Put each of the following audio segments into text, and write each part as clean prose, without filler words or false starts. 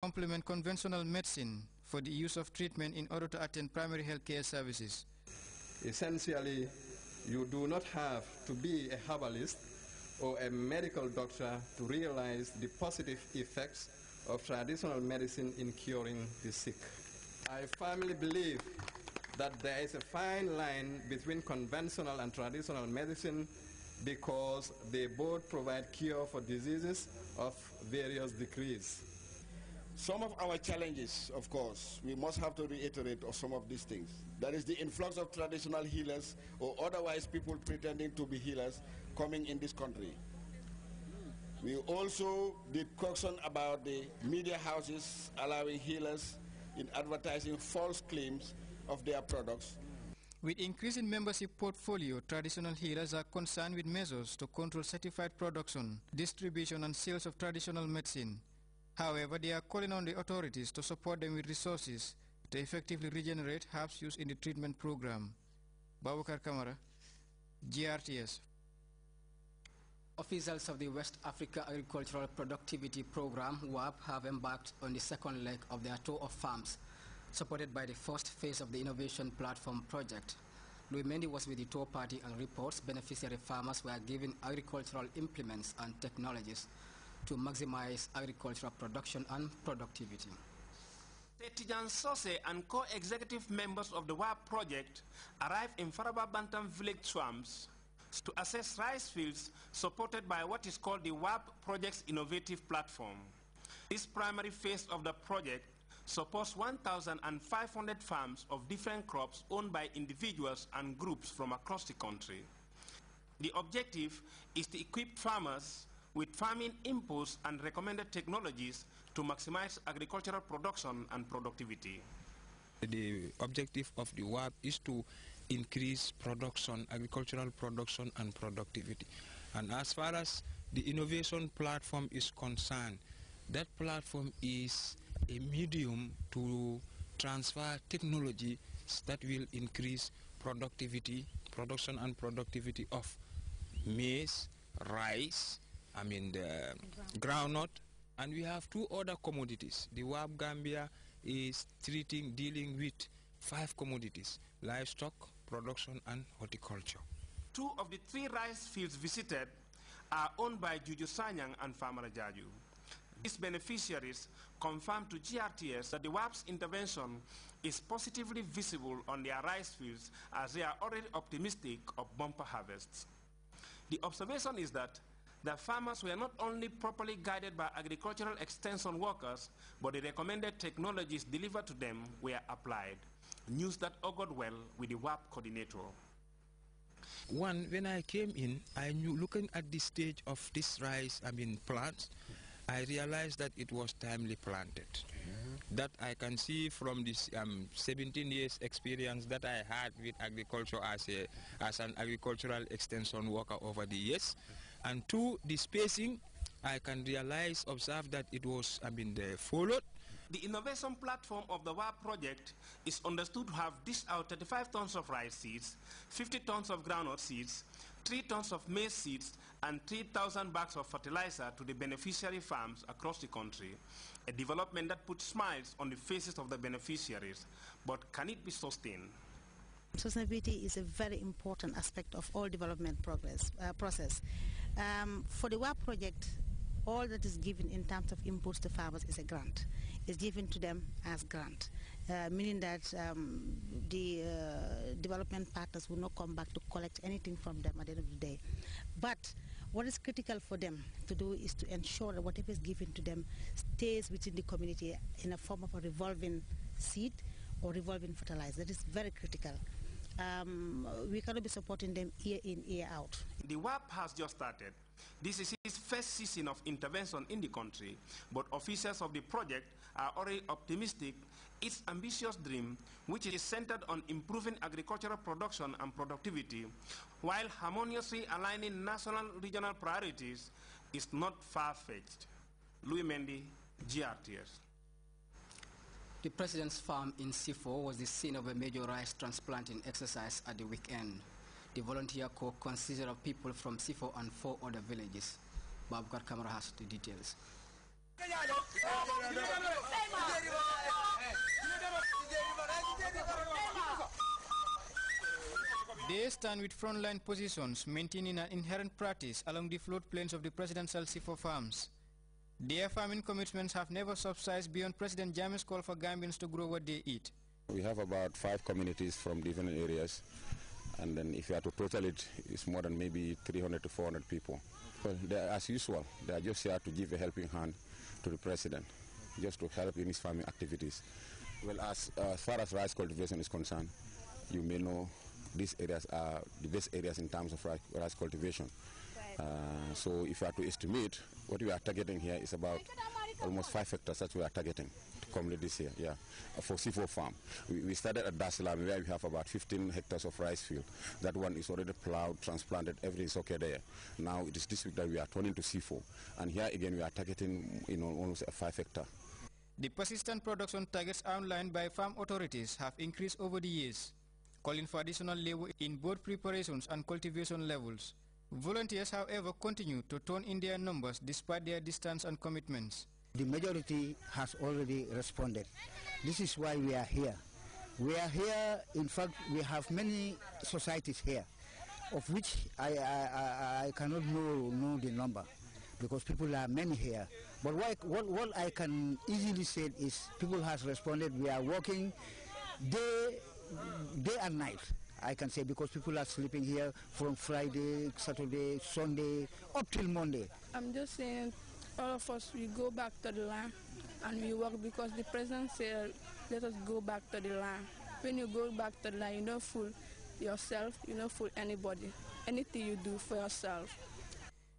complement conventional medicine for the use of treatment in order to attend primary health care services. Essentially, you do not have to be a herbalist or a medical doctor to realize the positive effects of traditional medicine in curing the sick. I firmly believe that there is a fine line between conventional and traditional medicine because they both provide cure for diseases of various degrees. Some of our challenges, of course, we must have to reiterate of some of these things. That is the influx of traditional healers or otherwise people pretending to be healers coming in this country. We also did caution about the media houses allowing healers in advertising false claims of their products. With increasing membership portfolio, traditional healers are concerned with measures to control certified production, distribution and sales of traditional medicine. However, they are calling on the authorities to support them with resources to effectively regenerate herbs used in the treatment program. Babukar Kamara, GRTS. Officials of the West Africa Agricultural Productivity Program, WAP, have embarked on the second leg of their tour of farms, supported by the first phase of the Innovation Platform project. Louis Mendy was with the tour party and reports beneficiary farmers were given agricultural implements and technologies to maximize agricultural production and productivity. Tijan Sose and co-executive members of the WAP project arrived in Faraba Bantam village swamps to assess rice fields supported by what is called the WAP project's innovative platform. This primary phase of the project supports 1,500 farms of different crops owned by individuals and groups from across the country. The objective is to equip farmers with farming inputs and recommended technologies to maximize agricultural production and productivity. The objective of the WAP is to increase production, agricultural production and productivity. And as far as the innovation platform is concerned, that platform is a medium to transfer technology that will increase productivity, production and productivity of maize, rice, the groundnut, and we have two other commodities. The WAP Gambia is dealing with 5 commodities: livestock, production and horticulture. 2 of the 3 rice fields visited are owned by Juju Sanyang and Farmer Jaju. These beneficiaries confirmed to GRTS that the WAP's intervention is positively visible on their rice fields as they are already optimistic of bumper harvests. The observation is that the farmers were not only properly guided by agricultural extension workers, but the recommended technologies delivered to them were applied. News that augured well with the WAP coordinator. When I came in, I knew, looking at the stage of this rice, plants, I realized that it was timely planted. That I can see from this 17 years experience that I had with agriculture as an agricultural extension worker over the years. And 2, the spacing, I can observe that it was followed. The innovation platform of the WAP project is understood to have dished out 35 tons of rice seeds, 50 tons of groundnut seeds, 3 tons of maize seeds, and 3,000 bags of fertilizer to the beneficiary farms across the country. A development that puts smiles on the faces of the beneficiaries. But can it be sustained? Sustainability is a very important aspect of all development process. For the WAP project, all that is given in terms of inputs to farmers is a grant. It's given to them as grant, meaning that the development partners will not come back to collect anything from them at the end of the day. But what is critical for them to do is to ensure that whatever is given to them stays within the community in a form of a revolving seed or revolving fertilizer. That is very critical. We cannot be supporting them year in, year out. The WAP has just started. This is its first season of intervention in the country, but officials of the project are already optimistic its ambitious dream, which is centered on improving agricultural production and productivity, while harmoniously aligning national regional priorities, is not far-fetched. Louis Mendy, GRTS. The President's farm in Sifo was the scene of a major rice transplanting exercise at the weekend. The volunteer corps consisted of people from Sifo and 4 other villages. Babukar Kamara has the details. They stand with frontline positions, maintaining an inherent practice along the floodplains of the presidential C4 farms. Their farming commitments have never subsided beyond President Jammeh's call for Gambians to grow what they eat. We have about 5 communities from different areas, and then if you have to total it, it's more than maybe 300 to 400 people. Well, as usual, they are just here to give a helping hand to the president, just to help in his farming activities. Well, as far as rice cultivation is concerned, you may know these areas are the best areas in terms of rice cultivation. So if you have to estimate, what we are targeting here is about almost 5 hectares that we are targeting to complete this year, for C4 farm. We started at Dasalam where we have about 15 hectares of rice field. That one is already plowed, transplanted, everything is okay there. Now it is this week that we are turning to C4. And here again we are targeting almost a 5 hectare. The persistent production targets outlined by farm authorities have increased over the years, calling for additional labor in both preparations and cultivation levels. Volunteers, however, continue to turn in their numbers despite their distance and commitments. The majority has already responded. This is why we are here. We are here, in fact, we have many societies here, of which I cannot know the number, because people are many here. But what I can easily say is people have responded. We are working day and night, I can say, because people are sleeping here from Friday, Saturday, Sunday, up till Monday. I'm just saying all of us, we go back to the land and we work, because the president said, let us go back to the land. When you go back to the land, you don't fool yourself, you don't fool anybody. Anything you do for yourself.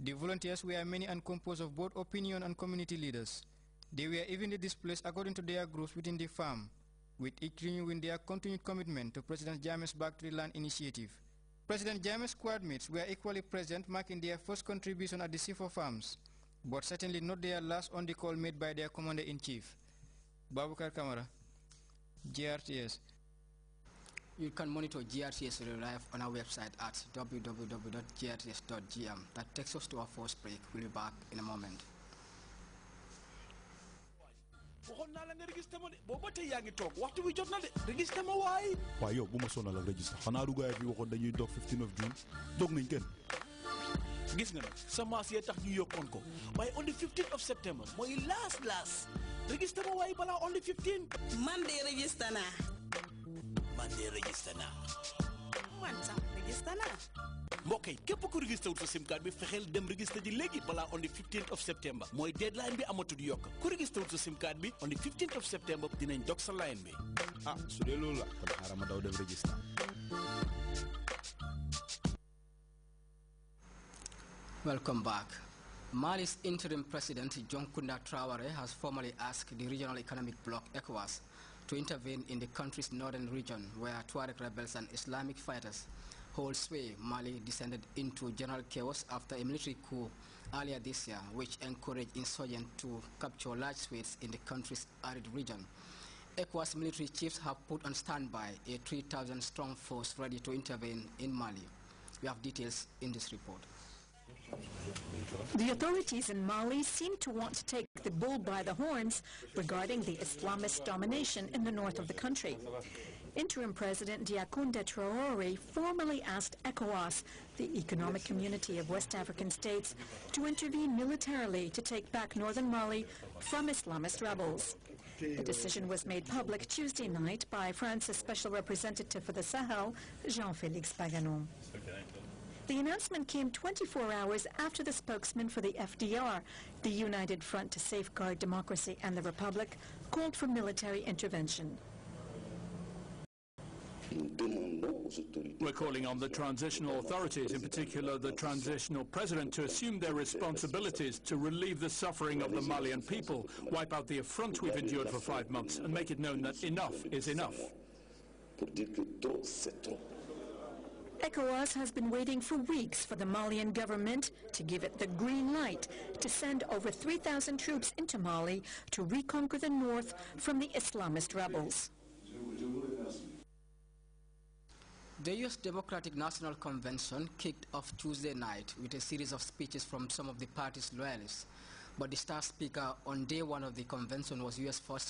The volunteers were many and composed of both opinion and community leaders. They were evenly displaced according to their groups within the farm, with each renewing their continued commitment to President Jammeh's Back to the Land initiative. President Jammeh's squad mates were equally present, marking their first contribution at the C4 farms, but certainly not their last on the call made by their commander-in-chief. Babukar Kamara, GRTS. You can monitor GRTS live on our website at www.grts.gm. That takes us to our first break. We'll be back in a moment. waxoon naa la nga registré ma de booba tey yaa ngi toog waxtu wi jot na de registré ma waay. waaye yow bu ma sonal ak registré xanaa du gaay fi waxoon dañuy dog 15 of June dog nañ kenn. gis nga nag semence yee tax ñu yokkoon ko waaye on the 15th of September mooy last registré ma waay balaa on the 15. man de registré naa. man de registré naa. man sax registré naa. mbokk yi képp ku registré wul sa sim card bi fexeel dem registré ji léegi balaa on the 15th of September mooy deadline bi amatul yokk ku registré wul sa sim card bi on the 15th of September dinañ dog sa line bi. ah su dee loolu la kon xaaral ma daw dem registré. Welcome back. Mali's interim president John Kunda Traore has formally asked the regional economic bloc ECOWAS to intervene in the country's northern region where Tuareg rebels and Islamic fighters hold sway. Mali descended into general chaos after a military coup earlier this year, which encouraged insurgents to capture large swathes in the country's arid region. ECOWAS military chiefs have put on standby a 3,000-strong force ready to intervene in Mali. We have details in this report. The authorities in Mali seem to want to take the bull by the horns regarding the Islamist domination in the north of the country. Interim President Diakounda Traore formally asked ECOWAS, the economic community of West African states, to intervene militarily to take back northern Mali from Islamist rebels. The decision was made public Tuesday night by France's Special Representative for the Sahel, Jean-Félix Paganon. The announcement came 24 hours after the spokesman for the FDR, the United Front to Safeguard Democracy and the Republic, called for military intervention. We're calling on the transitional authorities, in particular the transitional president, to assume their responsibilities to relieve the suffering of the Malian people, wipe out the affront we've endured for 5 months, and make it known that enough is enough. ECOWAS has been waiting for weeks for the Malian government to give it the green light to send over 3,000 troops into Mali to reconquer the north from the Islamist rebels. The U.S. Democratic National Convention kicked off Tuesday night with a series of speeches from some of the party's loyalists. But the star speaker on day one of the convention was U.S. First